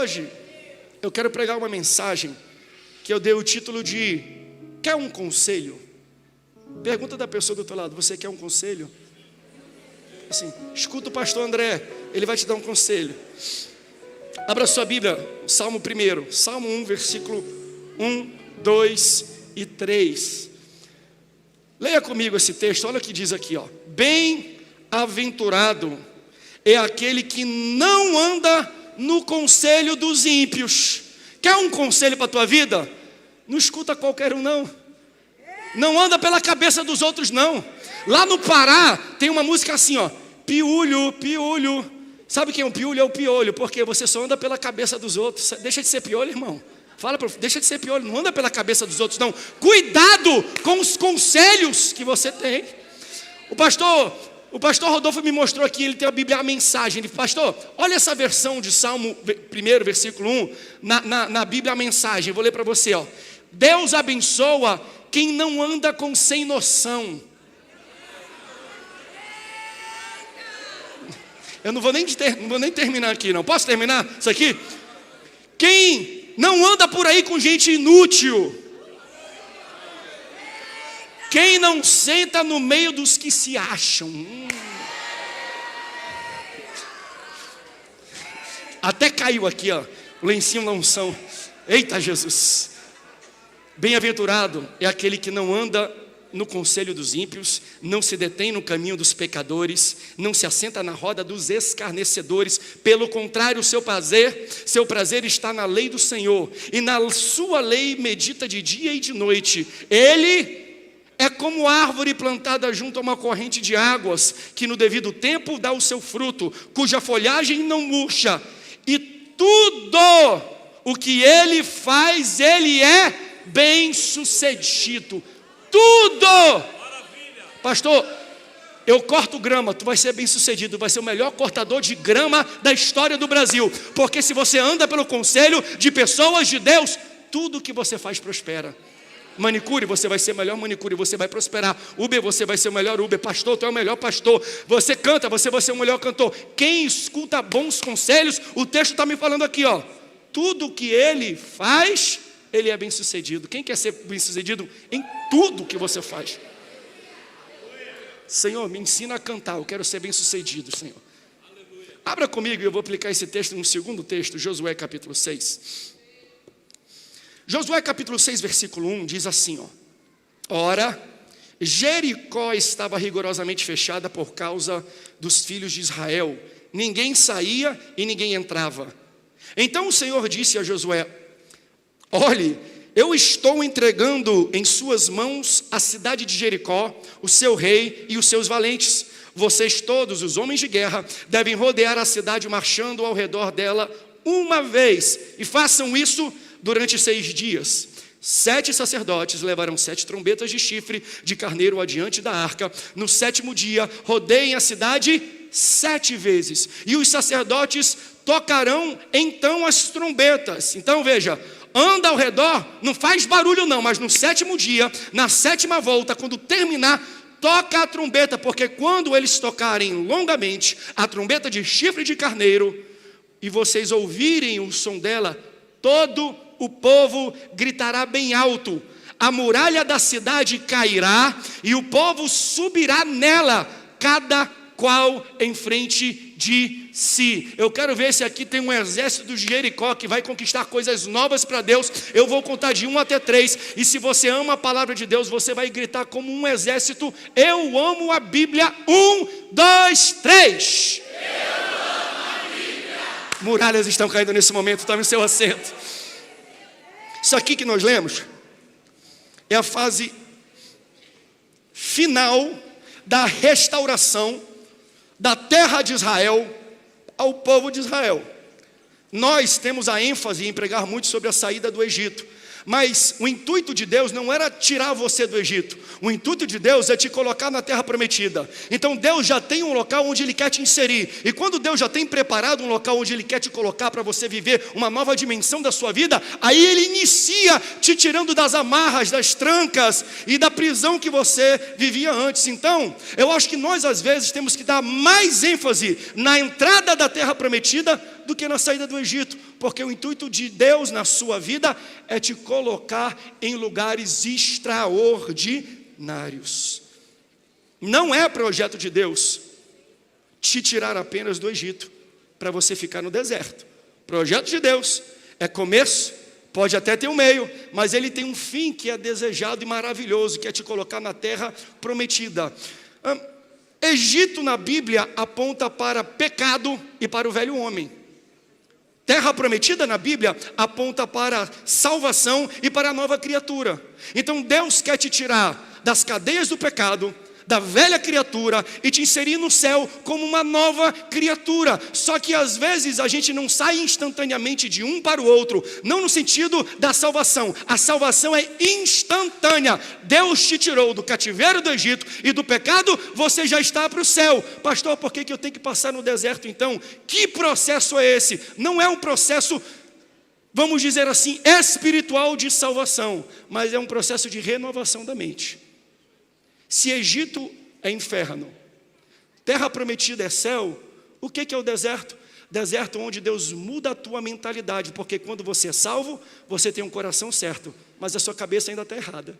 hoje eu quero pregar uma mensagem que eu dei o título de Quer um conselho? Pergunta da pessoa do teu lado: você quer um conselho? Assim, escuta o pastor André, ele vai te dar um conselho. Abra sua Bíblia, Salmo 1, Salmo 1, versículo 1, 2 e 3. Leia comigo esse texto, olha o que diz aqui, ó. Bem-aventurado é aquele que não anda no conselho dos ímpios. Quer um conselho para a tua vida? Não escuta qualquer um, não. Não anda pela cabeça dos outros, não. Lá no Pará tem uma música assim, ó: piolho, piolho. Sabe quem é um piolho? É o piolho, porque você só anda pela cabeça dos outros. Deixa de ser piolho, irmão. Fala, deixa de ser piolho, não anda pela cabeça dos outros, não. Cuidado com os conselhos que você tem. O pastor Rodolfo me mostrou aqui, ele tem a Bíblia, a mensagem. Ele falou: pastor, olha essa versão de Salmo 1, versículo 1, na Bíblia, a mensagem. Vou ler para você, ó. Deus abençoa quem não anda com sem noção. Eu não vou nem terminar aqui, não. Posso terminar isso aqui? Quem não anda por aí com gente inútil. Quem não senta no meio dos que se acham. Até caiu aqui, ó, o lencinho da unção. Eita Jesus. Bem-aventurado é aquele que não anda no conselho dos ímpios, não se detém no caminho dos pecadores, não se assenta na roda dos escarnecedores. Pelo contrário, seu prazer está na lei do Senhor, e na sua lei medita de dia e de noite. Ele é como árvore plantada junto a uma corrente de águas, que no devido tempo dá o seu fruto, cuja folhagem não murcha, e tudo o que ele faz, ele é bem sucedido. Tudo! Pastor, eu corto grama, tu vai ser bem sucedido, vai ser o melhor cortador de grama da história do Brasil, porque se você anda pelo conselho de pessoas de Deus, tudo que você faz prospera. Manicure, você vai ser o melhor manicure, você vai prosperar. Uber, você vai ser o melhor Uber. Pastor, tu é o melhor pastor. Você canta, você vai ser o melhor cantor. Quem escuta bons conselhos, o texto está me falando aqui, ó. Tudo que ele faz, ele é bem sucedido. Quem quer ser bem sucedido em tudo que você faz? Senhor, me ensina a cantar, eu quero ser bem sucedido, Senhor. Abra comigo e eu vou aplicar esse texto no segundo texto, Josué capítulo 6. Josué capítulo 6, versículo 1 diz assim, ó: ora, Jericó estava rigorosamente fechada por causa dos filhos de Israel. Ninguém saía e ninguém entrava. Então o Senhor disse a Josué: olhe, eu estou entregando em suas mãos a cidade de Jericó, o seu rei e os seus valentes. Vocês todos, os homens de guerra, devem rodear a cidade marchando ao redor dela uma vez, e façam isso durante 6 dias. 7 sacerdotes levarão 7 trombetas de chifre de carneiro adiante da arca. No 7º dia, rodeiem a cidade 7 vezes, e os sacerdotes tocarão então as trombetas. Então veja, anda ao redor, não faz barulho não, mas no 7º dia, na 7ª volta, quando terminar, toca a trombeta, porque quando eles tocarem longamente a trombeta de chifre de carneiro, e vocês ouvirem o som dela, todo o povo gritará bem alto, a muralha da cidade cairá, e o povo subirá nela, cada qual em frente de si. Eu quero ver se aqui tem um exército de Jericó que vai conquistar coisas novas para Deus. Eu vou contar de 1 até 3, e se você ama a palavra de Deus, você vai gritar como um exército: eu amo a Bíblia. 1, 2, 3. Eu amo a Bíblia. Muralhas estão caindo nesse momento, tome o seu assento. Isso aqui que nós lemos é a fase final da restauração da terra de Israel ao povo de Israel. Nós temos a ênfase em pregar muito sobre a saída do Egito, mas o intuito de Deus não era tirar você do Egito. O intuito de Deus é te colocar na terra prometida. Então Deus já tem um local onde Ele quer te inserir, e quando Deus já tem preparado um local onde Ele quer te colocar para você viver uma nova dimensão da sua vida, aí Ele inicia te tirando das amarras, das trancas e da prisão que você vivia antes. Então eu acho que nós às vezes temos que dar mais ênfase na entrada da terra prometida do que na saída do Egito. porque o intuito de Deus na sua vida é te colocar em lugares extraordinários. Não é projeto de Deus te tirar apenas do Egito para você ficar no deserto. Projeto de Deus é começo, pode até ter um meio, mas ele tem um fim que é desejado e maravilhoso, que é te colocar na terra prometida. Egito na Bíblia aponta para pecado e para o velho homem. Terra prometida na Bíblia aponta para salvação e para a nova criatura. Então Deus quer te tirar das cadeias do pecado, da velha criatura, e te inserir no céu como uma nova criatura. Só que às vezes a gente não sai instantaneamente de um para o outro, não no sentido da salvação. A salvação é instantânea. Deus te tirou do cativeiro do Egito e do pecado, você já está para o céu. Pastor, por que eu tenho que passar no deserto então? Que processo é esse? Não é um processo, vamos dizer assim, espiritual de salvação, mas é um processo de renovação da mente. Se Egito é inferno, terra prometida é céu, o que é o deserto? Deserto onde Deus muda a tua mentalidade, porque quando você é salvo, você tem um coração certo, mas a sua cabeça ainda está errada.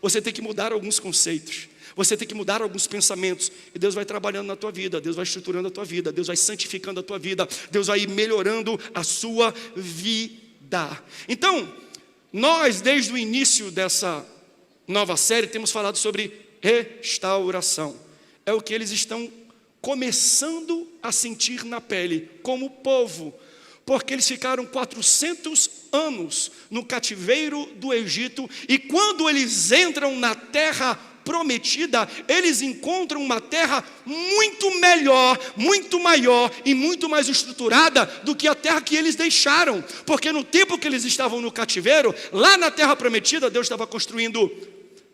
Você tem que mudar alguns conceitos, você tem que mudar alguns pensamentos, e Deus vai trabalhando na tua vida, Deus vai estruturando a tua vida, Deus vai santificando a tua vida, Deus vai melhorando a sua vida. Então, nós desde o início dessa nova série temos falado sobre restauração. É o que eles estão começando a sentir na pele como povo, porque eles ficaram 400 anos no cativeiro do Egito, e quando eles entram na terra prometida, eles encontram uma terra muito melhor, muito maior e muito mais estruturada do que a terra que eles deixaram, porque no tempo que eles estavam no cativeiro, lá na terra prometida, Deus estava construindo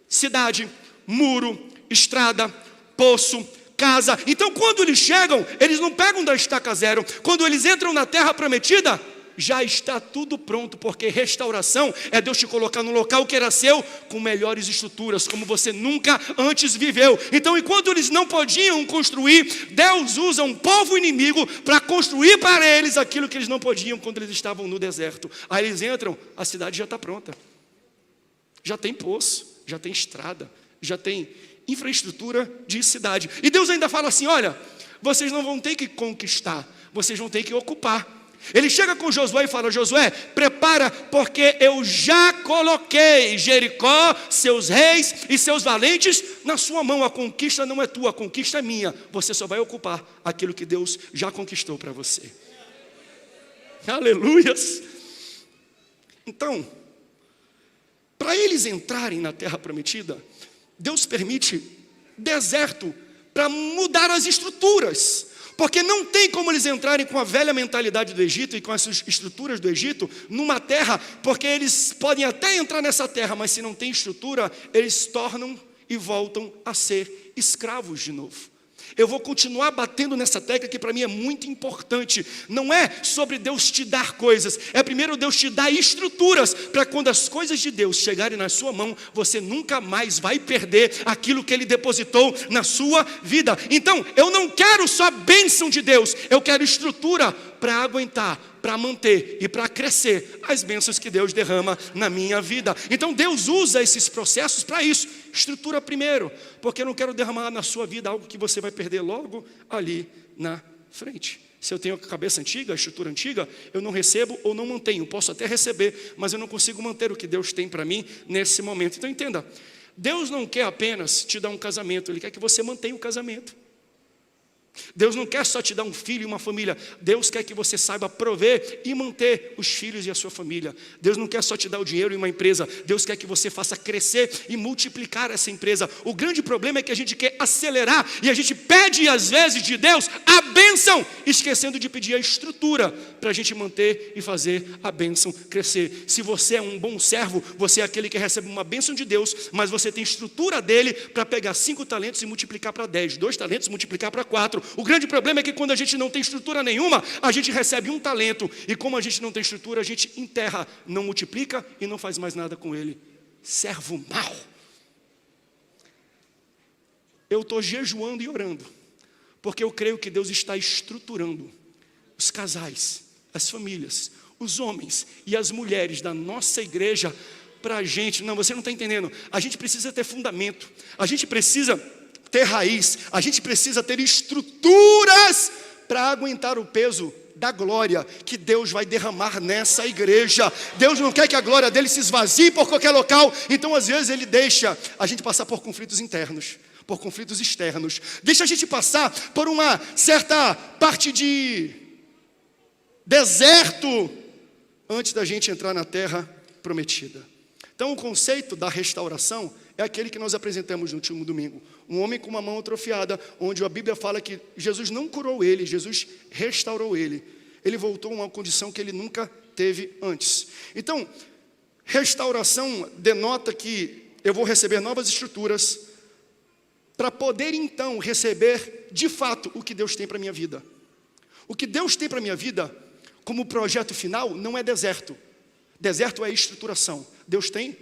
cidade, muro, estrada, poço, casa. Então quando eles chegam, eles não pegam da estaca zero. Quando eles entram na terra prometida, já está tudo pronto, porque restauração é Deus te colocar no local que era seu, com melhores estruturas, como você nunca antes viveu. Então enquanto eles não podiam construir, Deus usa um povo inimigo para construir para eles aquilo que eles não podiam quando eles estavam no deserto. Aí eles entram, a cidade já está pronta, já tem poço, já tem estrada, já tem infraestrutura de cidade. E Deus ainda fala assim: olha, vocês não vão ter que conquistar, vocês vão ter que ocupar. Ele chega com Josué e fala: Josué, prepara, porque eu já coloquei Jericó, seus reis e seus valentes na sua mão. A conquista não é tua, a conquista é minha. Você só vai ocupar aquilo que Deus já conquistou para você. Aleluias. Então, para eles entrarem na terra prometida, Deus permite deserto para mudar as estruturas, porque não tem como eles entrarem com a velha mentalidade do Egito e com as estruturas do Egito numa terra, porque eles podem até entrar nessa terra, mas se não tem estrutura, eles tornam e voltam a ser escravos de novo. Eu vou continuar batendo nessa tecla que para mim é muito importante. Não é sobre Deus te dar coisas, é primeiro Deus te dar estruturas, para quando as coisas de Deus chegarem na sua mão, você nunca mais vai perder aquilo que Ele depositou na sua vida. Então, eu não quero só bênção de Deus, eu quero estrutura para aguentar, para manter e para crescer as bênçãos que Deus derrama na minha vida. Então Deus usa esses processos para isso. Estrutura primeiro, porque eu não quero derramar na sua vida algo que você vai perder logo ali na frente. Se eu tenho a cabeça antiga, a estrutura antiga, eu não recebo ou não mantenho. Posso até receber, mas eu não consigo manter o que Deus tem para mim nesse momento. Então entenda, Deus não quer apenas te dar um casamento, Ele quer que você mantenha o casamento. Deus não quer só te dar um filho e uma família. Deus quer que você saiba prover e manter os filhos e a sua família. Deus não quer só te dar o dinheiro e uma empresa. Deus quer que você faça crescer e multiplicar essa empresa. O grande problema é que a gente quer acelerar e a gente pede às vezes de Deus a bênção, esquecendo de pedir a estrutura para a gente manter e fazer a bênção crescer. Se você é um bom servo, você é aquele que recebe uma bênção de Deus, mas você tem estrutura dele para pegar 5 talentos e multiplicar para 10, 2 talentos e multiplicar para 4. O grande problema é que quando a gente não tem estrutura nenhuma, a gente recebe um talento, e como a gente não tem estrutura, a gente enterra, não multiplica e não faz mais nada com ele. Servo mau. Eu estou jejuando e orando, porque eu creio que Deus está estruturando os casais, as famílias, os homens e as mulheres da nossa igreja para a gente. Não, você não está entendendo. A gente precisa ter fundamento, a gente precisa ter raiz, a gente precisa ter estruturas para aguentar o peso da glória que Deus vai derramar nessa igreja. Deus não quer que a glória dele se esvazie por qualquer local. Então às vezes ele deixa a gente passar por conflitos internos, por conflitos externos, deixa a gente passar por uma certa parte de deserto antes da gente entrar na terra prometida. Então o conceito da restauração é aquele que nós apresentamos no último domingo. Um homem com uma mão atrofiada, onde a Bíblia fala que Jesus não curou ele, Jesus restaurou ele. Ele voltou a uma condição que ele nunca teve antes. Então, restauração denota que eu vou receber novas estruturas para poder então receber de fato o que Deus tem para a minha vida. O que Deus tem para a minha vida como projeto final não é deserto. Deserto é estruturação. Deus tem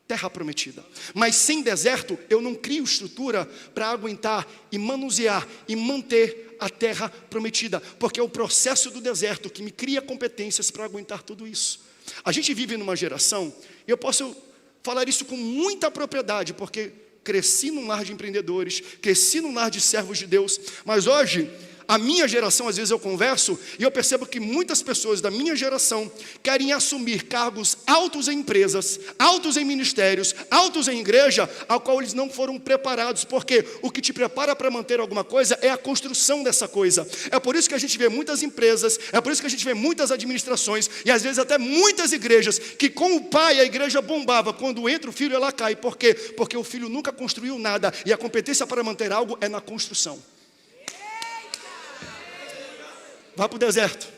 terra prometida. Mas sem deserto eu não crio estrutura para aguentar e manusear e manter a terra prometida. Porque é o processo do deserto que me cria competências para aguentar tudo isso. A gente vive numa geração, e eu posso falar isso com muita propriedade, porque cresci num lar de empreendedores, cresci num lar de servos de Deus, mas hoje, a minha geração, às vezes eu converso, e eu percebo que muitas pessoas da minha geração querem assumir cargos altos em empresas, altos em ministérios, altos em igreja, ao qual eles não foram preparados, porque o que te prepara para manter alguma coisa é a construção dessa coisa. É por isso que a gente vê muitas empresas, é por isso que a gente vê muitas administrações, e às vezes até muitas igrejas, que com o pai a igreja bombava, quando entra o filho ela cai. Por quê? Porque o filho nunca construiu nada, e a competência para manter algo é na construção. Vá para o deserto.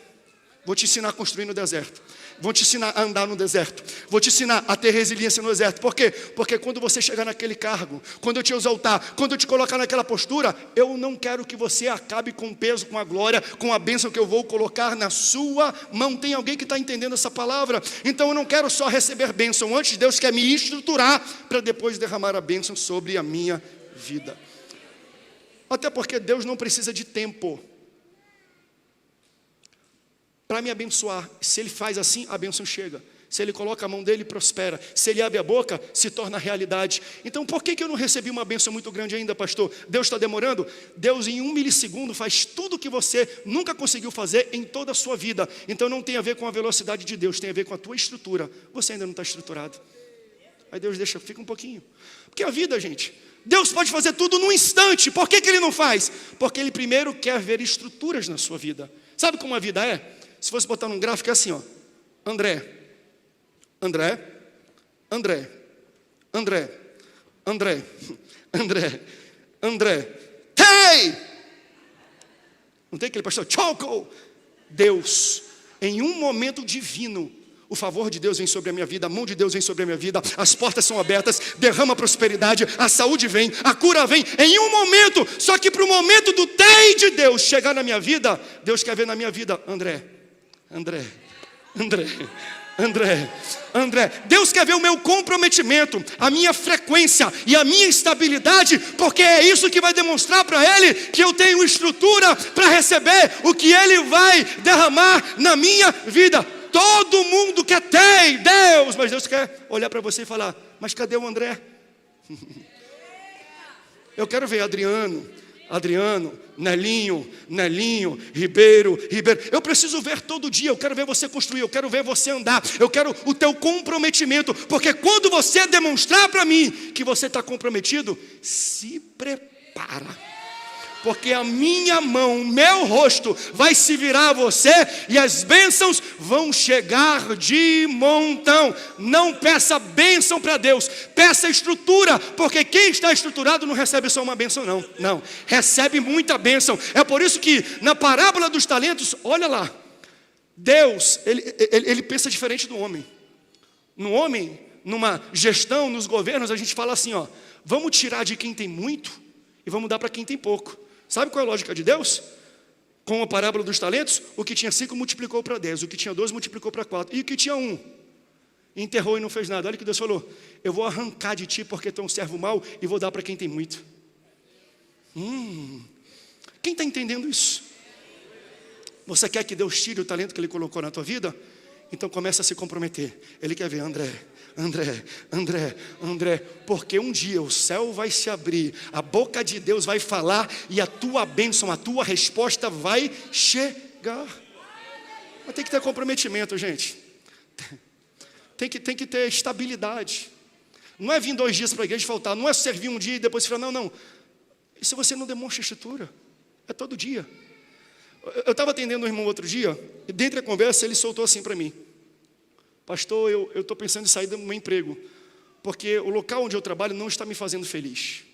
Vou te ensinar a construir no deserto. Vou te ensinar a andar no deserto. Vou te ensinar a ter resiliência no deserto. Por quê? Porque quando você chegar naquele cargo, quando eu te exaltar, quando eu te colocar naquela postura, eu não quero que você acabe com o peso, com a glória, com a bênção que eu vou colocar na sua mão. Tem alguém que está entendendo essa palavra? Então eu não quero só receber bênção. Antes Deus quer me estruturar para depois derramar a bênção sobre a minha vida. Até porque Deus não precisa de tempo para me abençoar. Se ele faz assim, a bênção chega. Se ele coloca a mão dele, prospera. Se ele abre a boca, se torna realidade. Então por que eu não recebi uma bênção muito grande ainda, pastor? Deus está demorando? Deus em 1 milissegundo faz tudo o que você nunca conseguiu fazer em toda a sua vida. Então não tem a ver com a velocidade de Deus, tem a ver com a tua estrutura. Você ainda não está estruturado. Aí Deus deixa, fica um pouquinho. Porque a vida, gente, Deus pode fazer tudo num instante. Por que ele não faz? Porque ele primeiro quer ver estruturas na sua vida. Sabe como a vida é? Se fosse botar num gráfico, é assim, ó. André, André, André, André, André, André, André. Hey! Não tem aquele pastor? Choco! Deus, em um momento divino, o favor de Deus vem sobre a minha vida, a mão de Deus vem sobre a minha vida, as portas são abertas, derrama prosperidade, a saúde vem, a cura vem, em um momento. Só que para o momento do TEI de Deus chegar na minha vida, Deus quer ver na minha vida, André, André, André, André, André. Deus quer ver o meu comprometimento, a minha frequência e a minha estabilidade, porque é isso que vai demonstrar para Ele que eu tenho estrutura para receber o que Ele vai derramar na minha vida. Todo mundo quer ter Deus, mas Deus quer olhar para você e falar, mas cadê o André? Eu quero ver Adriano, Nelinho, Ribeiro. Eu preciso ver todo dia, eu quero ver você construir, eu quero ver você andar, eu quero o teu comprometimento, porque quando você demonstrar para mim que você está comprometido, se prepara. Porque a minha mão, o meu rosto vai se virar a você e as bênçãos vão chegar de montão. Não peça bênção para Deus, peça estrutura, porque quem está estruturado não recebe só uma bênção, não, recebe muita bênção. É por isso que na parábola dos talentos, olha lá, Deus, ele pensa diferente do homem. No homem, numa gestão, nos governos, a gente fala assim, ó, vamos tirar de quem tem muito e vamos dar para quem tem pouco. Sabe qual é a lógica de Deus? Com a parábola dos talentos, o que tinha 5 multiplicou para 10, o que tinha 2 multiplicou para 4, e o que tinha 1 enterrou e não fez nada. Olha o que Deus falou, eu vou arrancar de ti porque tu é um servo mau e vou dar para quem tem muito. Quem está entendendo isso? Você quer que Deus tire o talento que Ele colocou na tua vida? Então começa a se comprometer. Ele quer ver, André, porque um dia o céu vai se abrir, a boca de Deus vai falar e a tua bênção, a tua resposta vai chegar. Mas tem que ter comprometimento, gente. Tem que ter estabilidade. Não é vir 2 dias para a igreja e faltar, não é servir um dia e depois falar, não. E se você não demonstra estrutura? É todo dia. Eu estava atendendo um irmão outro dia, e dentro da conversa ele soltou assim para mim: pastor, eu estou pensando em sair do meu emprego, porque o local onde eu trabalho não está me fazendo feliz.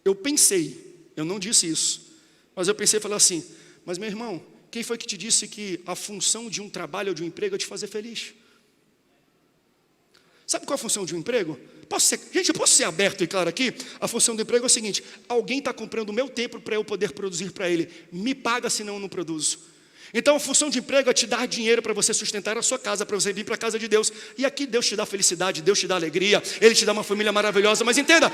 Eu pensei, eu não disse isso, mas eu pensei e falei assim: mas meu irmão, quem foi que te disse que a função de um trabalho ou de um emprego é te fazer feliz? Sabe qual é a função de um emprego? Gente, eu posso ser aberto e claro aqui? A função do emprego é o seguinte: alguém está comprando o meu tempo para eu poder produzir para ele. Me paga, senão eu não produzo. Então a função de emprego é te dar dinheiro para você sustentar a sua casa, para você vir para a casa de Deus. E aqui Deus te dá felicidade, Deus te dá alegria, Ele te dá uma família maravilhosa. Mas entenda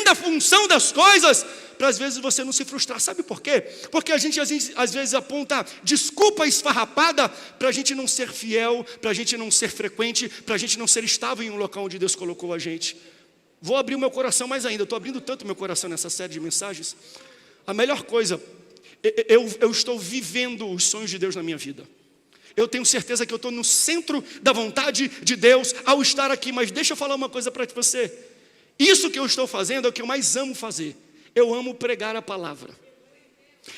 a função das coisas, para às vezes você não se frustrar. Sabe por quê? Porque a gente às vezes aponta desculpa esfarrapada para a gente não ser fiel, para a gente não ser frequente, para a gente não ser estável em um local onde Deus colocou a gente. Vou abrir o meu coração mais ainda. Eu estou abrindo tanto meu coração nessa série de mensagens. A melhor coisa, eu estou vivendo os sonhos de Deus na minha vida. Eu tenho certeza que eu estou no centro da vontade de Deus ao estar aqui. Mas deixa eu falar uma coisa para você. Isso que eu estou fazendo é o que eu mais amo fazer. Eu amo pregar a palavra.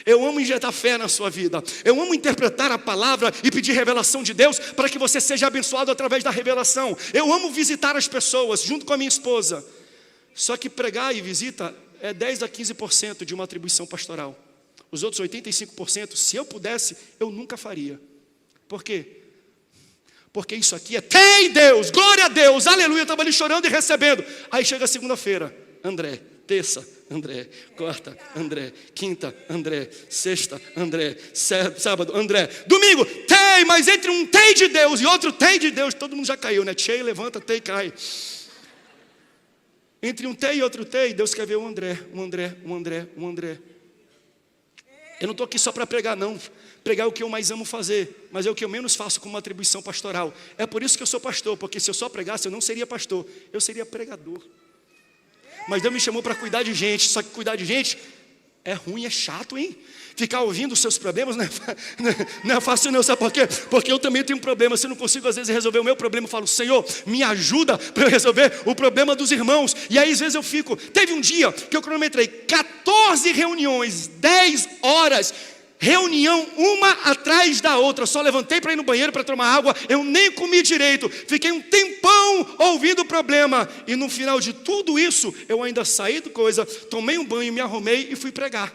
Eu amo injetar fé na sua vida. Eu amo interpretar a palavra e pedir revelação de Deus para que você seja abençoado através da revelação. Eu amo visitar as pessoas junto com a minha esposa. Só que pregar e visita é 10 a 15% de uma atribuição pastoral. Os outros 85%, se eu pudesse, eu nunca faria. Por quê? Porque isso aqui é tem Deus, glória a Deus, aleluia, eu estava ali chorando e recebendo. Aí chega a segunda-feira, André, terça, André, quarta, André, quinta, André, sexta, André, sábado, André, domingo, tem, mas entre um tem de Deus e outro tem de Deus, todo mundo já caiu, né? Tchei, levanta, tem, cai. Entre um tem e outro tem, Deus quer ver um André. Eu não estou aqui só para pregar, não. Pregar é o que eu mais amo fazer, mas é o que eu menos faço como uma atribuição pastoral. É por isso que eu sou pastor, porque se eu só pregasse, eu não seria pastor, eu seria pregador. Mas Deus me chamou para cuidar de gente, só que cuidar de gente é ruim, é chato, hein? Ficar ouvindo os seus problemas não é fácil não, sabe por quê? Porque eu também tenho problemas, se eu não consigo às vezes resolver o meu problema, eu falo, Senhor, me ajuda para eu resolver o problema dos irmãos. E aí às vezes eu fico, teve um dia que eu cronometrei 14 reuniões, 10 horas, reunião uma atrás da outra, só levantei para ir no banheiro para tomar água, eu nem comi direito, fiquei um tempão ouvindo o problema, e no final de tudo isso, eu ainda saí do coisa, tomei um banho, me arrumei e fui pregar.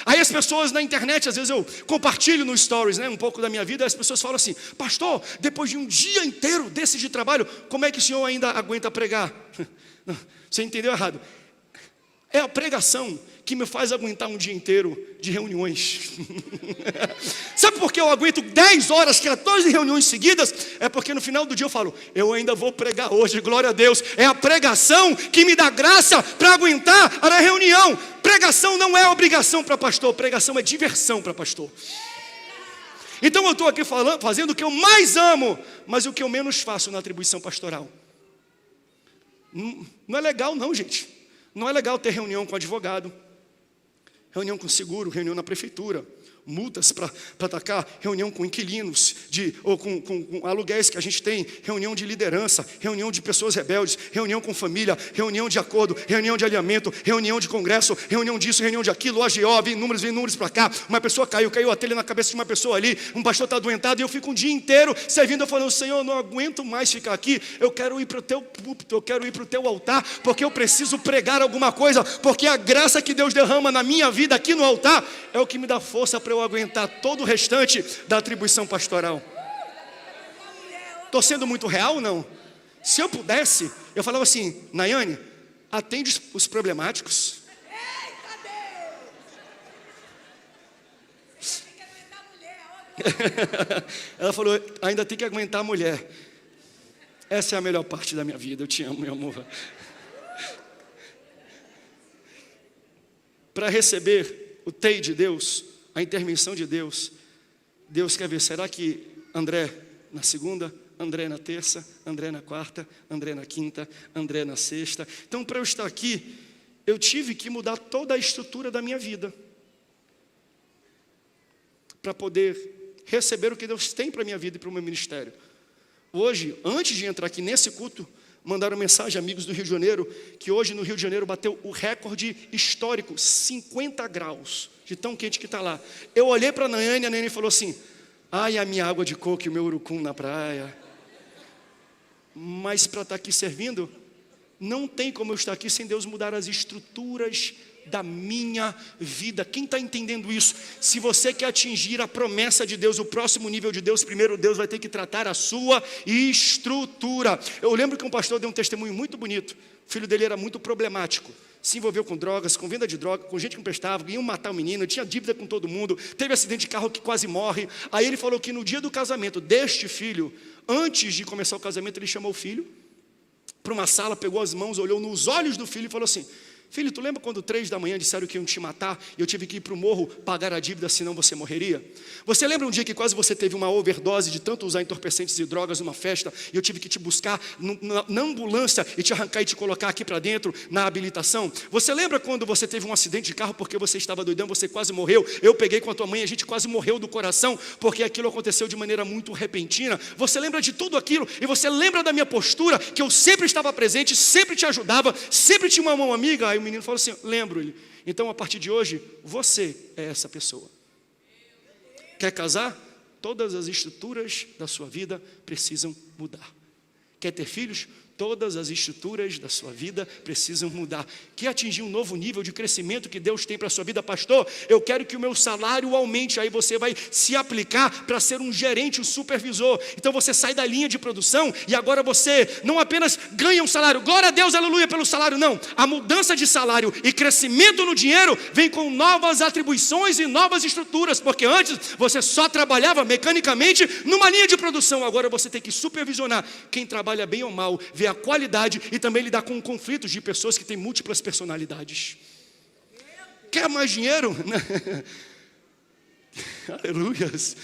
Aí as pessoas na internet, às vezes eu compartilho no stories, né, um pouco da minha vida, as pessoas falam assim, pastor, depois de um dia inteiro desse de trabalho, como é que o senhor ainda aguenta pregar? Não, você entendeu errado. É a pregação que me faz aguentar um dia inteiro de reuniões. Sabe por que eu aguento 10 horas, 14 reuniões seguidas? É porque no final do dia eu falo, eu ainda vou pregar hoje, glória a Deus. É a pregação que me dá graça para aguentar a reunião. Pregação não é obrigação para pastor, pregação é diversão para pastor. Então eu estou aqui fazendo o que eu mais amo, mas o que eu menos faço na atribuição pastoral. Não é legal não, gente. Não é legal ter reunião com advogado, reunião com seguro, reunião na prefeitura, multas para atacar, reunião com inquilinos, ou com aluguéis que a gente tem, reunião de liderança, reunião de pessoas rebeldes, reunião com família, reunião de acordo, reunião de alinhamento, reunião de congresso, reunião disso, reunião de aquilo, AGO, vem números para cá, uma pessoa caiu a telha na cabeça de uma pessoa ali, um pastor está adoentado, e eu fico um dia inteiro servindo, eu falando, Senhor, eu não aguento mais ficar aqui, eu quero ir para o teu púlpito, eu quero ir para o teu altar, porque eu preciso pregar alguma coisa, porque a graça que Deus derrama na minha vida aqui no altar, é o que me dá força para eu aguentar todo o restante da atribuição pastoral. Estou sendo muito real ou não? Se eu pudesse, eu falava assim, Nayane, atende os problemáticos. Ela falou, ainda tem que aguentar a mulher. Essa é a melhor parte da minha vida, eu te amo, meu amor. Para receber o TEI de Deus, a intervenção de Deus, Deus quer ver, será que André na segunda, André na terça, André na quarta, André na quinta, André na sexta. Então, para eu estar aqui, eu tive que mudar toda a estrutura da minha vida, para poder receber o que Deus tem para a minha vida e para o meu ministério. Hoje, antes de entrar aqui nesse culto, mandaram mensagem, amigos do Rio de Janeiro, que hoje no Rio de Janeiro bateu o recorde histórico, 50 graus, de tão quente que está lá. Eu olhei para a Nayane falou assim, ai, a minha água de coco e o meu urucum na praia. Mas para estar aqui servindo, não tem como eu estar aqui sem Deus mudar as estruturas da minha vida. Quem está entendendo isso? Se você quer atingir a promessa de Deus, o próximo nível de Deus, primeiro Deus vai ter que tratar a sua estrutura. Eu lembro que um pastor deu um testemunho muito bonito. O filho dele era muito problemático, se envolveu com drogas, com venda de droga, com gente que não prestava, iam matar o menino, tinha dívida com todo mundo, teve acidente de carro que quase morre. Aí ele falou que no dia do casamento deste filho, antes de começar o casamento, ele chamou o filho para uma sala, pegou as mãos, olhou nos olhos do filho e falou assim, filho, tu lembra quando 3 da manhã disseram que iam te matar e eu tive que ir para o morro pagar a dívida, senão você morreria? Você lembra um dia que quase você teve uma overdose de tanto usar entorpecentes e drogas numa festa e eu tive que te buscar na ambulância e te arrancar e te colocar aqui para dentro na habilitação? Você lembra quando você teve um acidente de carro porque você estava doidão, você quase morreu? Eu peguei com a tua mãe, a gente quase morreu do coração porque aquilo aconteceu de maneira muito repentina. Você lembra de tudo aquilo e você lembra da minha postura, que eu sempre estava presente, sempre te ajudava, sempre tinha uma mão amiga? Aí o menino falou assim, lembro ele. Então a partir de hoje, você é essa pessoa. Quer casar? Todas as estruturas da sua vida precisam mudar. Quer ter filhos? Todas as estruturas da sua vida precisam mudar. Quer atingir um novo nível de crescimento que Deus tem para a sua vida? Pastor, eu quero que o meu salário aumente. Aí você vai se aplicar para ser um gerente, um supervisor. Então você sai da linha de produção e agora você não apenas ganha um salário, glória a Deus, aleluia, pelo salário, não. A mudança de salário e crescimento no dinheiro vem com novas atribuições e novas estruturas, porque antes você só trabalhava mecanicamente numa linha de produção. Agora você tem que supervisionar quem trabalha bem ou mal, ver a qualidade e também lidar com conflitos de pessoas que têm múltiplas personalidades. Quer mais dinheiro? Aleluias.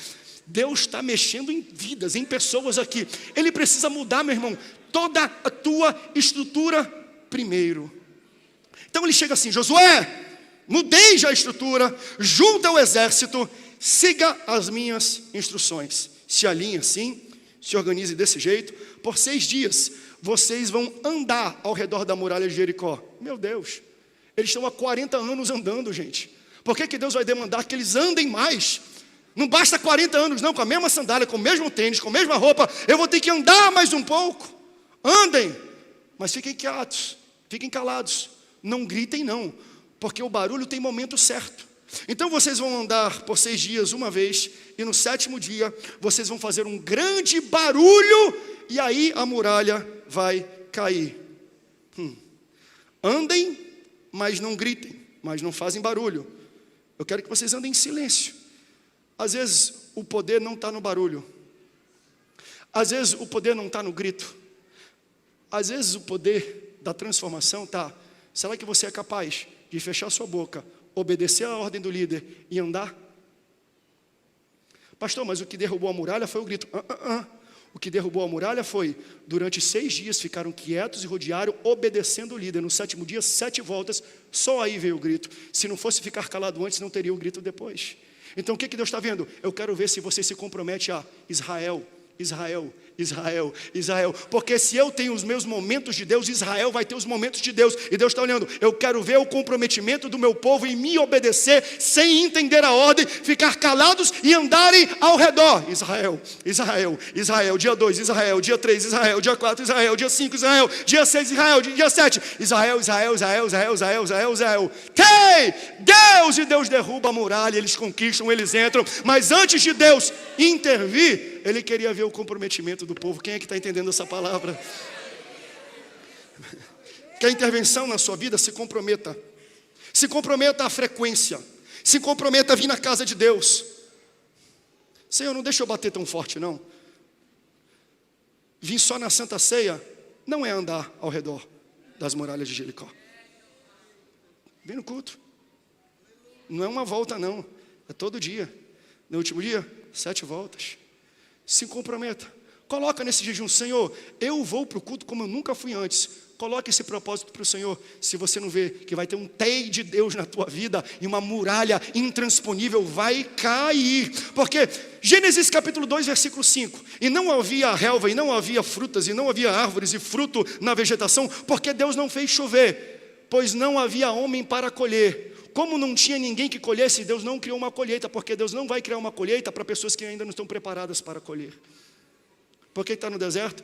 Deus está mexendo em vidas, em pessoas aqui. Ele precisa mudar, meu irmão, toda a tua estrutura primeiro. Então ele chega assim, Josué, mudei já a estrutura, junta o exército, siga as minhas instruções. Se alinhe assim, se organize desse jeito, por 6 dias vocês vão andar ao redor da muralha de Jericó. Meu Deus, eles estão há 40 anos andando, gente. Por que Deus vai demandar que eles andem mais? Não basta 40 anos, não, com a mesma sandália, com o mesmo tênis, com a mesma roupa. Eu vou ter que andar mais um pouco. Andem, mas fiquem quietos, fiquem calados. Não gritem não, porque o barulho tem momento certo. Então vocês vão andar por 6 dias uma vez, e no 7º dia vocês vão fazer um grande barulho, e aí a muralha vai cair. Andem, mas não gritem, mas não fazem barulho. Eu quero que vocês andem em silêncio. Às vezes o poder não está no barulho. Às vezes o poder não está no grito. Às vezes o poder da transformação está, será que você é capaz de fechar sua boca, obedecer a ordem do líder e andar? Pastor, mas o que derrubou a muralha foi o grito. O que derrubou a muralha foi, durante 6 dias ficaram quietos e rodearam, obedecendo o líder. No 7º dia, 7 voltas, só aí veio o grito. Se não fosse ficar calado antes, não teria o grito depois. Então o que Deus está vendo? Eu quero ver se você se compromete a Israel, Israel, Israel, Israel. Porque se eu tenho os meus momentos de Deus, Israel vai ter os momentos de Deus. E Deus está olhando, eu quero ver o comprometimento do meu povo em me obedecer, sem entender a ordem, ficar calados e andarem ao redor. Israel, Israel, Israel, dia 2, Israel, dia 3, Israel, dia 4, Israel, dia 5, Israel, dia 6, Israel, dia 7, Israel, Israel, Israel, Israel, Israel, Israel, Israel. Deus, e Deus derruba a muralha, eles conquistam, eles entram. Mas antes de Deus intervir, Ele queria ver o comprometimento do povo. Quem é que está entendendo essa palavra? Quer intervenção na sua vida? Se comprometa. Se comprometa à frequência. Se comprometa a vir na casa de Deus. Senhor, não deixa eu bater tão forte não. Vim só na Santa Ceia não é andar ao redor das muralhas de Jericó. Vem no culto. Não é uma volta não. É todo dia. No último dia, 7 voltas. Se comprometa. Coloca nesse jejum, Senhor, eu vou para o culto como eu nunca fui antes. Coloque esse propósito para o Senhor. Se você não vê que vai ter um TEI de Deus na tua vida e uma muralha intransponível vai cair. Porque Gênesis capítulo 2, versículo 5. E não havia relva, e não havia frutas, e não havia árvores e fruto na vegetação, porque Deus não fez chover, pois não havia homem para colher. Como não tinha ninguém que colhesse, Deus não criou uma colheita, porque Deus não vai criar uma colheita para pessoas que ainda não estão preparadas para colher. Por que está no deserto?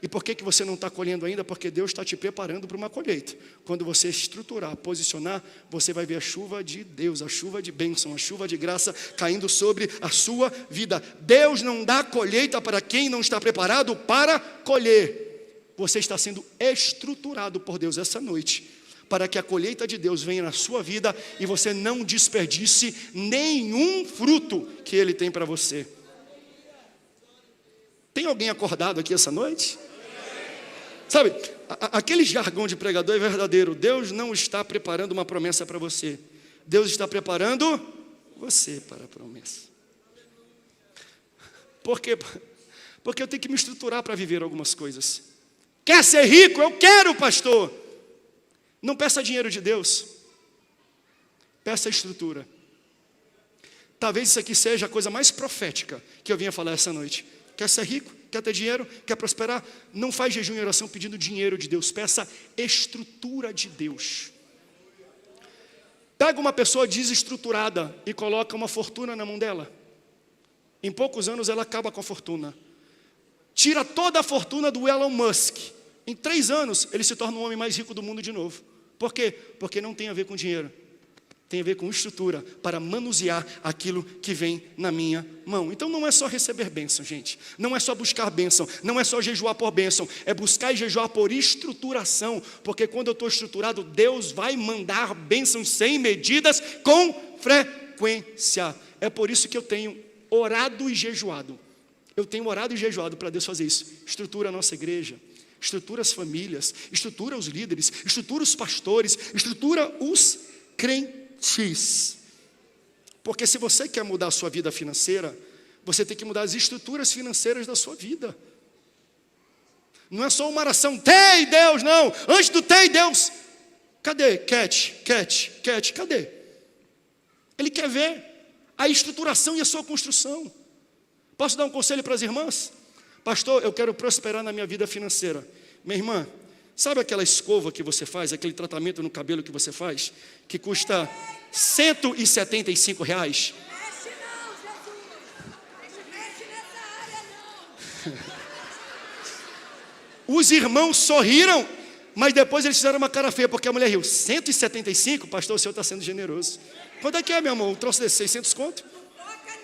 E por que você não está colhendo ainda? Porque Deus está te preparando para uma colheita. Quando você estruturar, posicionar, você vai ver a chuva de Deus, a chuva de bênção, a chuva de graça caindo sobre a sua vida. Deus não dá colheita para quem não está preparado para colher. Você está sendo estruturado por Deus essa noite, para que a colheita de Deus venha na sua vida e você não desperdice nenhum fruto que Ele tem para você. Tem alguém acordado aqui essa noite? Sabe, aquele jargão de pregador é verdadeiro. Deus não está preparando uma promessa para você. Deus está preparando você para a promessa. Por quê? Porque eu tenho que me estruturar para viver algumas coisas. Quer ser rico? Eu quero, pastor. Não peça dinheiro de Deus. Peça estrutura. Talvez isso aqui seja a coisa mais profética que eu vinha falar essa noite. Quer ser rico? Quer ter dinheiro? Quer prosperar? Não faz jejum e oração pedindo dinheiro de Deus. Peça estrutura de Deus. Pega uma pessoa desestruturada e coloca uma fortuna na mão dela. Em poucos anos ela acaba com a fortuna. Tira toda a fortuna do Elon Musk. Em 3 anos ele se torna o homem mais rico do mundo de novo. Por quê? Porque não tem a ver com dinheiro. Tem a ver com estrutura para manusear aquilo que vem na minha mão. Então não é só receber bênção, gente. Não é só buscar bênção. Não é só jejuar por bênção. É buscar e jejuar por estruturação. Porque quando eu estou estruturado, Deus vai mandar bênçãos sem medidas com frequência. É por isso que eu tenho orado e jejuado. Eu tenho orado e jejuado para Deus fazer isso. Estrutura a nossa igreja. Estrutura as famílias. Estrutura os líderes. Estrutura os pastores. Estrutura os crentes. Porque se você quer mudar a sua vida financeira, você tem que mudar as estruturas financeiras da sua vida. Não é só uma oração, TEI Deus, não. Antes do TEI Deus, cadê? Cat, cadê? Ele quer ver a estruturação e a sua construção. Posso dar um conselho para as irmãs? Pastor, eu quero prosperar na minha vida financeira. Minha irmã, sabe aquela escova que você faz, aquele tratamento no cabelo que você faz, que custa R$175? Mexe não, Jesus. Mexe nessa área não. Os irmãos sorriram, mas depois eles fizeram uma cara feia, porque a mulher riu. 175? Pastor, o senhor está sendo generoso. Quanto é que é, meu irmão? Um troço desse, 600 conto? Não toca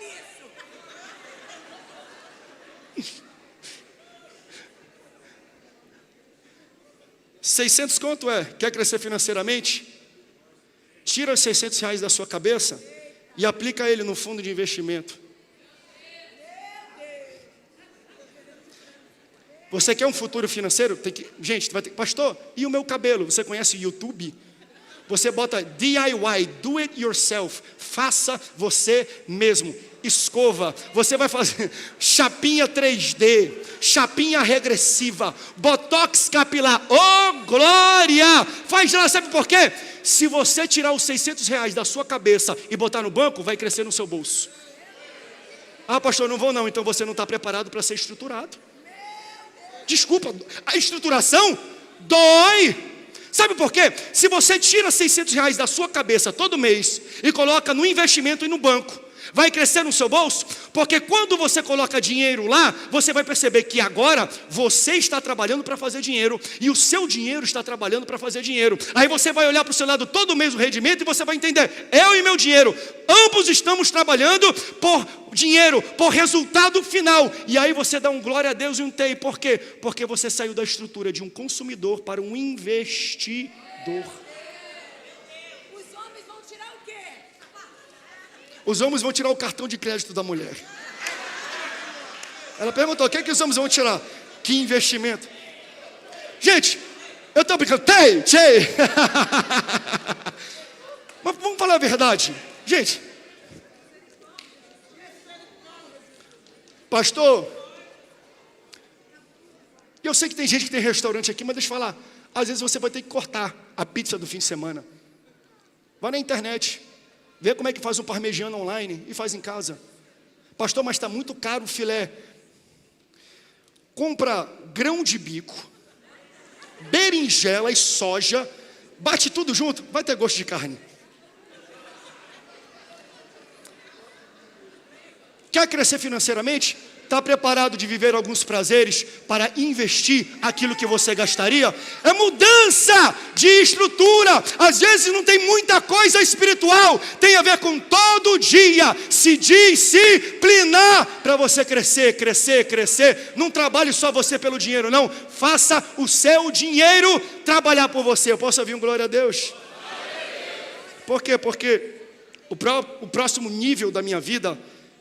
nisso. 600 conto é? Quer crescer financeiramente? Tira os R$600 da sua cabeça e aplica ele no fundo de investimento. Você quer um futuro financeiro? Tem que, gente, vai ter, pastor, e o meu cabelo? Você conhece o YouTube? Você bota DIY, do it yourself, faça você mesmo. Escova, você vai fazer chapinha 3D, chapinha regressiva, botox capilar, oh glória! Faz lá, sabe por quê? Se você tirar os R$600 da sua cabeça e botar no banco, vai crescer no seu bolso. Ah, pastor, não vou não, então você não está preparado para ser estruturado. Desculpa, a estruturação dói. Sabe por quê? Se você tira R$600 da sua cabeça todo mês e coloca no investimento e no banco, vai crescer no seu bolso? Porque quando você coloca dinheiro lá, você vai perceber que agora você está trabalhando para fazer dinheiro e o seu dinheiro está trabalhando para fazer dinheiro. Aí você vai olhar para o seu lado todo mês o rendimento e você vai entender, eu e meu dinheiro, ambos estamos trabalhando por dinheiro, por resultado final. E aí você dá um glória a Deus e um TEI. Por quê? Porque você saiu da estrutura de um consumidor para um investidor. Os homens vão tirar o cartão de crédito da mulher. Ela perguntou, o que os homens vão tirar? Que investimento? Gente, eu estou brincando, TEI. Mas vamos falar a verdade. Gente, Pastor, eu sei que tem gente que tem restaurante aqui, mas deixa eu falar, às vezes você vai ter que cortar a pizza do fim de semana. Vai na internet, vê como é que faz um parmegiana online e faz em casa. Pastor, mas está muito caro o filé. Compra grão de bico, berinjela e soja, bate tudo junto, vai ter gosto de carne. Quer crescer financeiramente? Está preparado de viver alguns prazeres para investir aquilo que você gastaria? É mudança de estrutura. Às vezes não tem muita coisa espiritual, tem a ver com todo dia se disciplinar para você crescer. Não trabalhe só você pelo dinheiro, não. Faça o seu dinheiro trabalhar por você. Eu posso ouvir um glória a Deus? Por quê? Porque o próximo nível da minha vida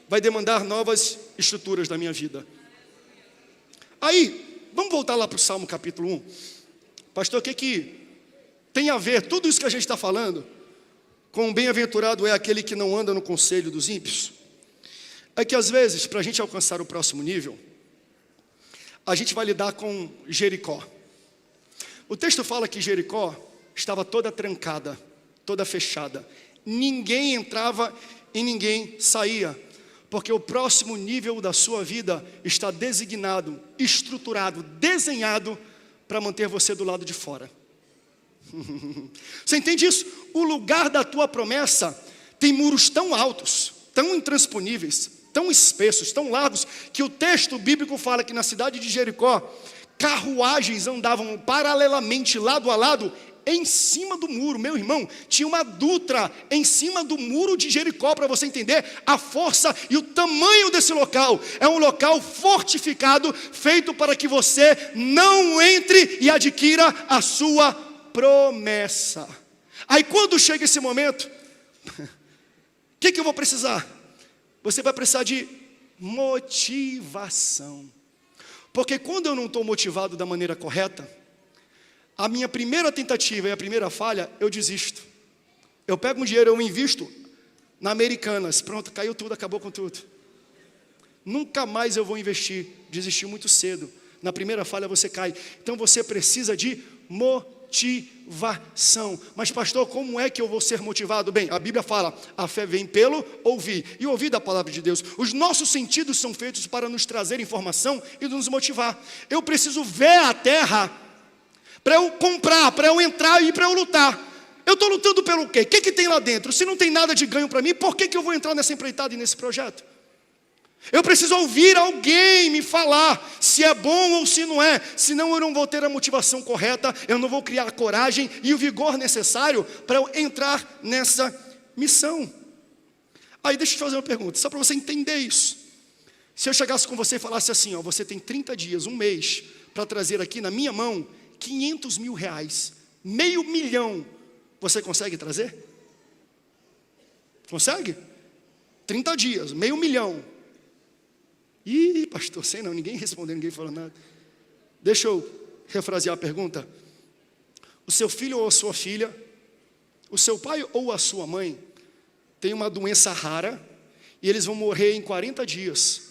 vai demandar novas estruturas da minha vida. Aí, vamos voltar lá para o Salmo capítulo 1. Pastor, o que tem a ver tudo isso que a gente está falando com o bem-aventurado é aquele que não anda no conselho dos ímpios? É que às vezes, para a gente alcançar o próximo nível, a gente vai lidar com Jericó. O texto fala que Jericó estava toda trancada, toda fechada. Ninguém entrava e ninguém saía. Porque o próximo nível da sua vida está designado, estruturado, desenhado para manter você do lado de fora. Você entende isso? O lugar da tua promessa tem muros tão altos, tão intransponíveis, tão espessos, tão largos, que o texto bíblico fala que na cidade de Jericó, carruagens andavam paralelamente, lado a lado, em cima do muro. Meu irmão, tinha uma Dutra em cima do muro de Jericó, para você entender a força e o tamanho desse local. É um local fortificado, feito para que você não entre e adquira a sua promessa. Aí quando chega esse momento, o que eu vou precisar? Você vai precisar de motivação. Porque quando eu não estou motivado da maneira correta, a minha primeira tentativa e a primeira falha, eu desisto. Eu pego um dinheiro, eu invisto na Americanas. Pronto, caiu tudo, acabou com tudo. Nunca mais eu vou investir. Desisti muito cedo. Na primeira falha você cai. Então você precisa de motivação. Mas pastor, como é que eu vou ser motivado? Bem, a Bíblia fala, a fé vem pelo ouvir. E ouvir da palavra de Deus. Os nossos sentidos são feitos para nos trazer informação e nos motivar. Eu preciso ver a terra para eu comprar, para eu entrar e para eu lutar. Eu estou lutando pelo quê? O que tem lá dentro? Se não tem nada de ganho para mim, por que eu vou entrar nessa empreitada e nesse projeto? Eu preciso ouvir alguém me falar se é bom ou se não é. Senão eu não vou ter a motivação correta, eu não vou criar a coragem e o vigor necessário para eu entrar nessa missão. Aí deixa eu te fazer uma pergunta, só para você entender isso. Se eu chegasse com você e falasse assim, ó, você tem 30 dias, um mês, para trazer aqui na minha mão 500 mil reais, $500 mil, você consegue trazer? Consegue? 30 dias, $500 mil. Ih, pastor, sei não, ninguém respondeu, ninguém falou nada. Deixa eu refrasear a pergunta. O seu filho ou a sua filha, o seu pai ou a sua mãe, tem uma doença rara, e eles vão morrer em 40 dias.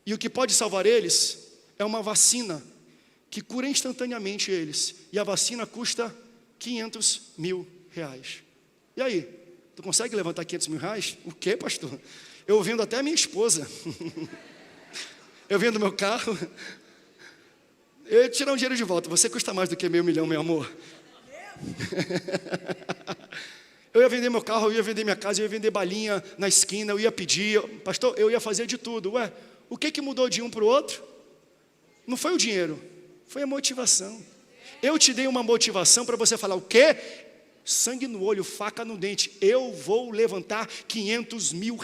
E o que pode salvar eles é uma vacina, que cura instantaneamente eles. E a vacina custa $500 mil. E aí? Tu consegue levantar $500 mil? O quê, pastor? Eu vendo até a minha esposa. Eu vendo meu carro. Eu ia tirar um dinheiro de volta. Você custa mais do que $500 mil, meu amor. Eu ia vender meu carro, eu ia vender minha casa, eu ia vender balinha na esquina, eu ia pedir. Pastor, eu ia fazer de tudo. Ué, o que mudou de um para o outro? Não foi o dinheiro. Foi a motivação. Eu te dei uma motivação para você falar o quê? Sangue no olho, faca no dente. Eu vou levantar $500 mil.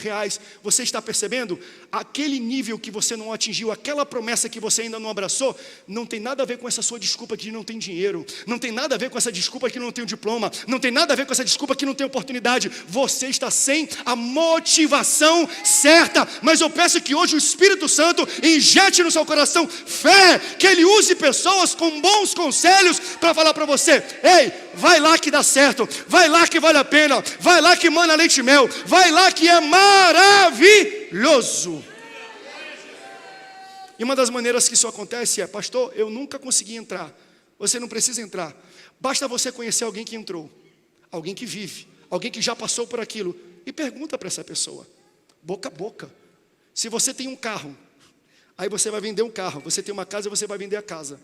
Você está percebendo? Aquele nível que você não atingiu, aquela promessa que você ainda não abraçou, não tem nada a ver com essa sua desculpa que não tem dinheiro. Não tem nada a ver com essa desculpa que não tem o diploma. Não tem nada a ver com essa desculpa que não tem oportunidade. Você está sem a motivação certa. Mas eu peço que hoje o Espírito Santo injete no seu coração fé, que Ele use pessoas com bons conselhos para falar para você: ei, vai lá que dá certo. Vai lá que vale a pena. Vai lá que mana leite e mel. Vai lá que é maravilhoso. E uma das maneiras que isso acontece é: pastor, eu nunca consegui entrar. Você não precisa entrar. Basta você conhecer alguém que entrou, alguém que vive, alguém que já passou por aquilo, e pergunta para essa pessoa, boca a boca. Se você tem um carro, aí você vai vender um carro. Você tem uma casa, você vai vender a casa.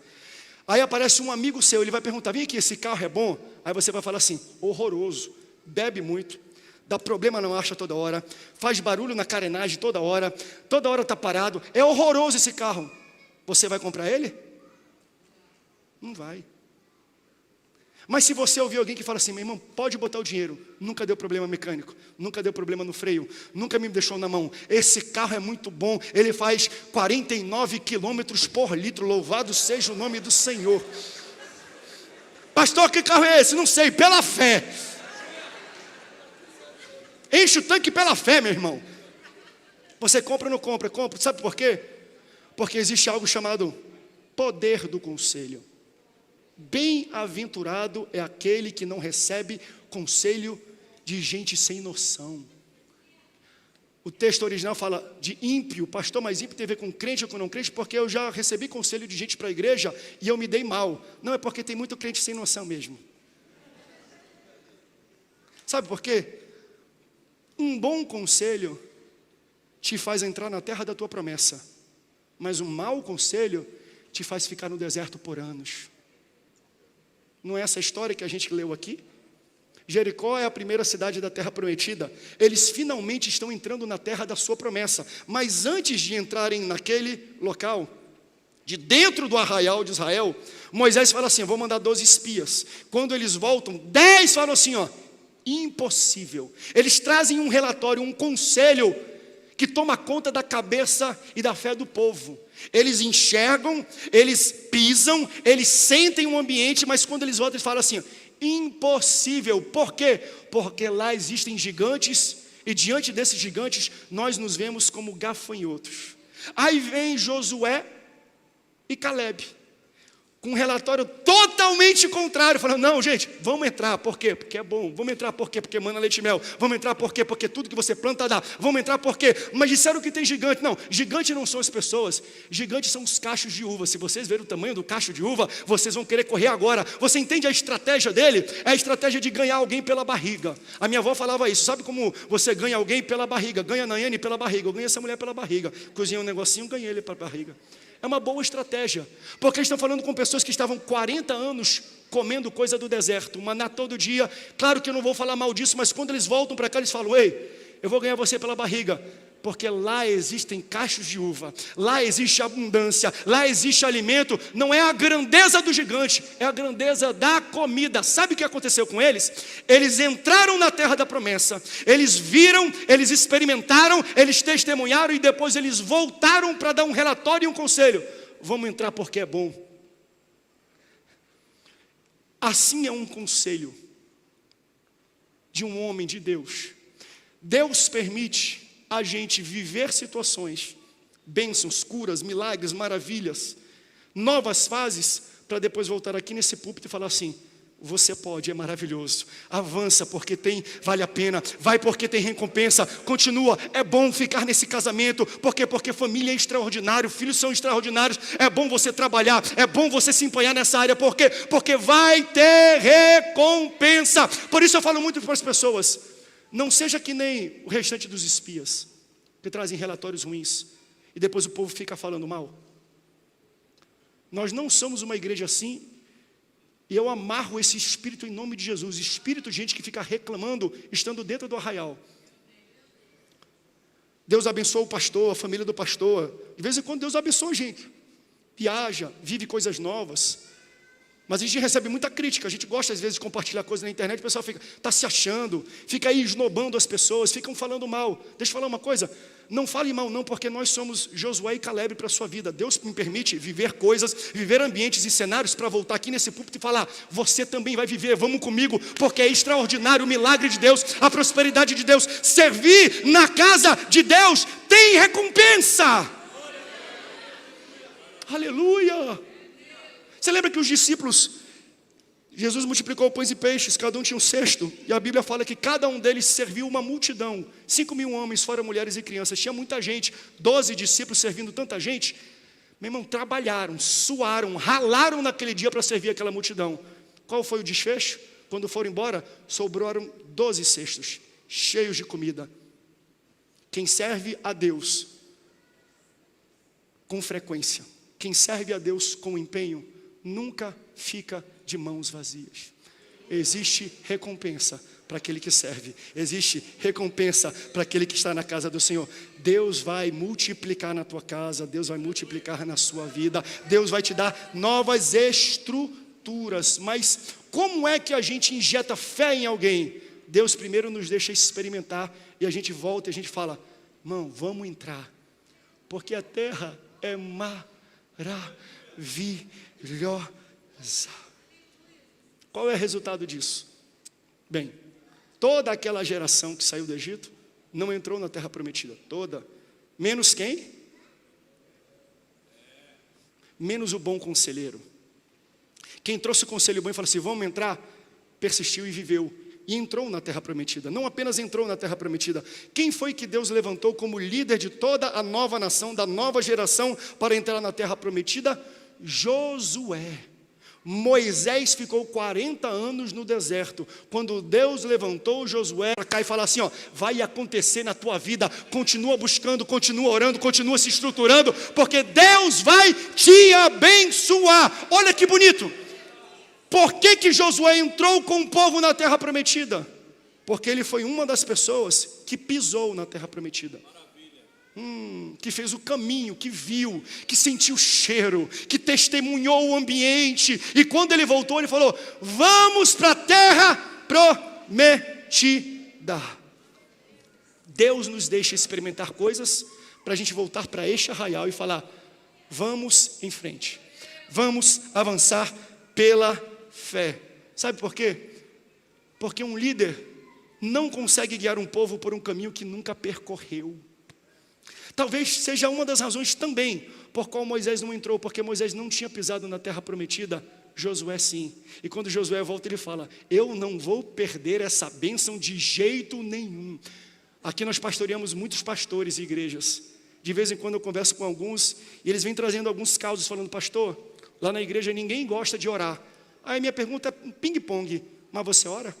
Aí aparece um amigo seu, ele vai perguntar: vem aqui, esse carro é bom? Aí você vai falar assim: horroroso, bebe muito, dá problema na marcha toda hora, faz barulho na carenagem toda hora está parado, é horroroso esse carro. Você vai comprar ele? Não vai. Mas se você ouvir alguém que fala assim: meu irmão, pode botar o dinheiro, nunca deu problema mecânico, nunca deu problema no freio, nunca me deixou na mão, esse carro é muito bom, ele faz 49 quilômetros por litro, louvado seja o nome do Senhor. Pastor, que carro é esse? Não sei, pela fé. Enche o tanque pela fé, meu irmão. Você compra ou não compra? Compra. Sabe por quê? Porque existe algo chamado poder do conselho. Bem-aventurado é aquele que não recebe conselho de gente sem noção. O texto original fala de ímpio. Pastor, mas ímpio tem a ver com crente ou com não crente? Porque eu já recebi conselho de gente para a igreja e eu me dei mal. Não, é porque tem muito crente sem noção mesmo. Sabe por quê? Um bom conselho te faz entrar na terra da tua promessa, mas um mau conselho te faz ficar no deserto por anos. Não é essa história que a gente leu aqui? Jericó é a primeira cidade da terra prometida. Eles finalmente estão entrando na terra da sua promessa, mas antes de entrarem naquele local, de dentro do arraial de Israel, Moisés fala assim: eu vou mandar 12 espias. Quando eles voltam, 10 falam assim, impossível. Eles trazem um relatório, um conselho que toma conta da cabeça e da fé do povo. Eles enxergam, eles pisam, eles sentem um ambiente, mas quando eles voltam, eles falam assim: impossível. Por quê? Porque lá existem gigantes, e diante desses gigantes nós nos vemos como gafanhotos. Aí vem Josué e Caleb com um relatório totalmente contrário, falando: não, gente, vamos entrar. Por quê? Porque é bom. Vamos entrar por quê? Porque mana leite e mel. Vamos entrar por quê? Porque tudo que você planta dá. Vamos entrar por quê? Mas disseram que tem gigante. Não, gigante não são as pessoas, gigantes são os cachos de uva. Se vocês verem o tamanho do cacho de uva, vocês vão querer correr agora. Você entende a estratégia dele? É a estratégia de ganhar alguém pela barriga. A minha avó falava isso. Sabe como você ganha alguém pela barriga? Ganha a Nayane pela barriga. Eu ganho essa mulher pela barriga. Cozinha um negocinho, ganhei ele pela barriga. É uma boa estratégia, porque eles estão falando com pessoas que estavam 40 anos comendo coisa do deserto, maná todo dia. Claro que eu não vou falar mal disso, mas quando eles voltam para cá, eles falam: ei, eu vou ganhar você pela barriga, porque lá existem cachos de uva, lá existe abundância, lá existe alimento. Não é a grandeza do gigante, é a grandeza da comida. Sabe o que aconteceu com eles? Eles entraram na terra da promessa, eles viram, eles experimentaram, eles testemunharam, e depois eles voltaram para dar um relatório e um conselho: vamos entrar porque é bom. Assim é um conselho de um homem de Deus. Deus permite a gente viver situações, bênçãos, curas, milagres, maravilhas, novas fases, para depois voltar aqui nesse púlpito e falar assim: você pode, é maravilhoso, avança porque vale a pena, vai porque tem recompensa, continua, é bom ficar nesse casamento, porque família é extraordinário, filhos são extraordinários, é bom você trabalhar, é bom você se empenhar nessa área, porque vai ter recompensa. Por isso eu falo muito para as pessoas: não seja que nem o restante dos espias, que trazem relatórios ruins, e depois o povo fica falando mal. Nós não somos uma igreja assim, e eu amarro esse espírito em nome de Jesus. Espírito de gente que fica reclamando, estando dentro do arraial. Deus abençoa o pastor, a família do pastor. De vez em quando Deus abençoa a gente, viaja, vive coisas novas. Mas a gente recebe muita crítica. A gente gosta às vezes de compartilhar coisas na internet. O pessoal está se achando, fica aí esnobando as pessoas, ficam falando mal. Deixa eu falar uma coisa: não fale mal não, porque nós somos Josué e Caleb para a sua vida. Deus me permite viver coisas, viver ambientes e cenários, para voltar aqui nesse púlpito e falar: você também vai viver, vamos comigo, porque é extraordinário o milagre de Deus, a prosperidade de Deus. Servir na casa de Deus tem recompensa. Aleluia. Você lembra que os discípulos, Jesus multiplicou pães e peixes, cada um tinha um cesto, e a Bíblia fala que cada um deles serviu uma multidão, 5.000 homens, fora mulheres e crianças. Tinha muita gente, 12 discípulos servindo tanta gente. Meu irmão, trabalharam, suaram, ralaram naquele dia para servir aquela multidão. Qual foi o desfecho? Quando foram embora, sobraram 12 cestos, cheios de comida. Quem serve a Deus com frequência, quem serve a Deus com empenho, nunca fica de mãos vazias. Existe recompensa para aquele que serve. Existe recompensa para aquele que está na casa do Senhor. Deus vai multiplicar na tua casa. Deus vai multiplicar na sua vida. Deus vai te dar novas estruturas. Mas como é que a gente injeta fé em alguém? Deus primeiro nos deixa experimentar. E a gente volta e a gente fala: irmão, vamos entrar, porque a terra é maravilhosa. Qual é o resultado disso? Bem, toda aquela geração que saiu do Egito não entrou na terra prometida. Toda. Menos quem? Menos o bom conselheiro. Quem trouxe o conselho bom e falou assim: vamos entrar, persistiu e viveu. E entrou na terra prometida. Não apenas entrou na terra prometida. Quem foi que Deus levantou como líder de toda a nova nação, da nova geração, para entrar na terra prometida? Josué. Moisés ficou 40 anos no deserto. Quando Deus levantou Josué para cá e falou assim: ó, vai acontecer na tua vida. Continua buscando, continua orando, continua se estruturando, porque Deus vai te abençoar. Olha que bonito. Por que Josué entrou com o povo na terra prometida? Porque ele foi uma das pessoas que pisou na terra prometida. Que fez o caminho, que viu, que sentiu o cheiro, que testemunhou o ambiente. E quando ele voltou, ele falou: vamos para a terra prometida. Deus nos deixa experimentar coisas para a gente voltar para este arraial e falar: vamos em frente, vamos avançar pela fé. Sabe por quê? Porque um líder não consegue guiar um povo por um caminho que nunca percorreu. Talvez seja uma das razões também por qual Moisés não entrou, porque Moisés não tinha pisado na terra prometida. Josué sim. E quando Josué volta, ele fala: eu não vou perder essa bênção de jeito nenhum. Aqui nós pastoreamos muitos pastores e igrejas. De vez em quando eu converso com alguns e eles vêm trazendo alguns causos falando: pastor, lá na igreja ninguém gosta de orar. Aí minha pergunta é ping-pong: mas você ora?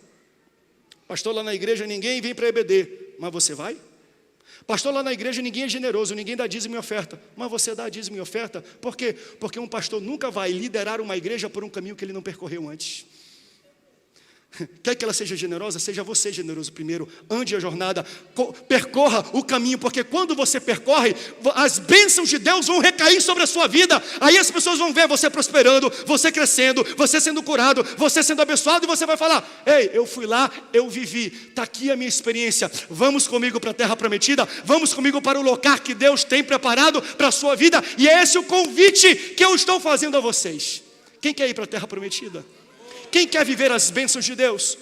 Pastor, lá na igreja ninguém vem para EBD, mas você vai? Pastor, lá na igreja ninguém é generoso, ninguém dá dízimo e oferta, mas você dá dízimo e oferta? Por quê? Porque um pastor nunca vai liderar uma igreja por um caminho que ele não percorreu antes. Quer que ela seja generosa? Seja você generoso primeiro. Ande a jornada, percorra o caminho, porque quando você percorre, as bênçãos de Deus vão recair sobre a sua vida. Aí as pessoas vão ver você prosperando, você crescendo, você sendo curado, você sendo abençoado, e você vai falar: ei, eu fui lá, eu vivi, está aqui a minha experiência. Vamos comigo para a terra prometida, vamos comigo para o local que Deus tem preparado para a sua vida. E é esse o convite que eu estou fazendo a vocês. Quem quer ir para a terra prometida? Quem quer viver as bênçãos de Deus?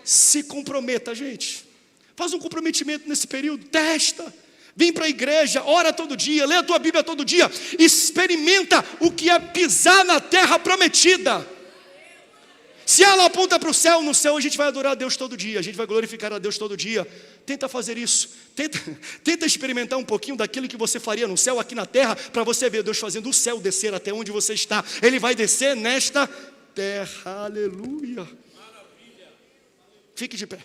Se comprometa, gente. Faz um comprometimento nesse período. Testa. Vem para a igreja, ora todo dia, lê a tua Bíblia todo dia. Experimenta o que é pisar na terra prometida. Se ela aponta para o céu, no céu a gente vai adorar a Deus todo dia. A gente vai glorificar a Deus todo dia. Tenta fazer isso. Tenta experimentar um pouquinho daquilo que você faria no céu, aqui na terra, para você ver Deus fazendo o céu descer até onde você está. Ele vai descer nesta terra, aleluia. Fique de pé.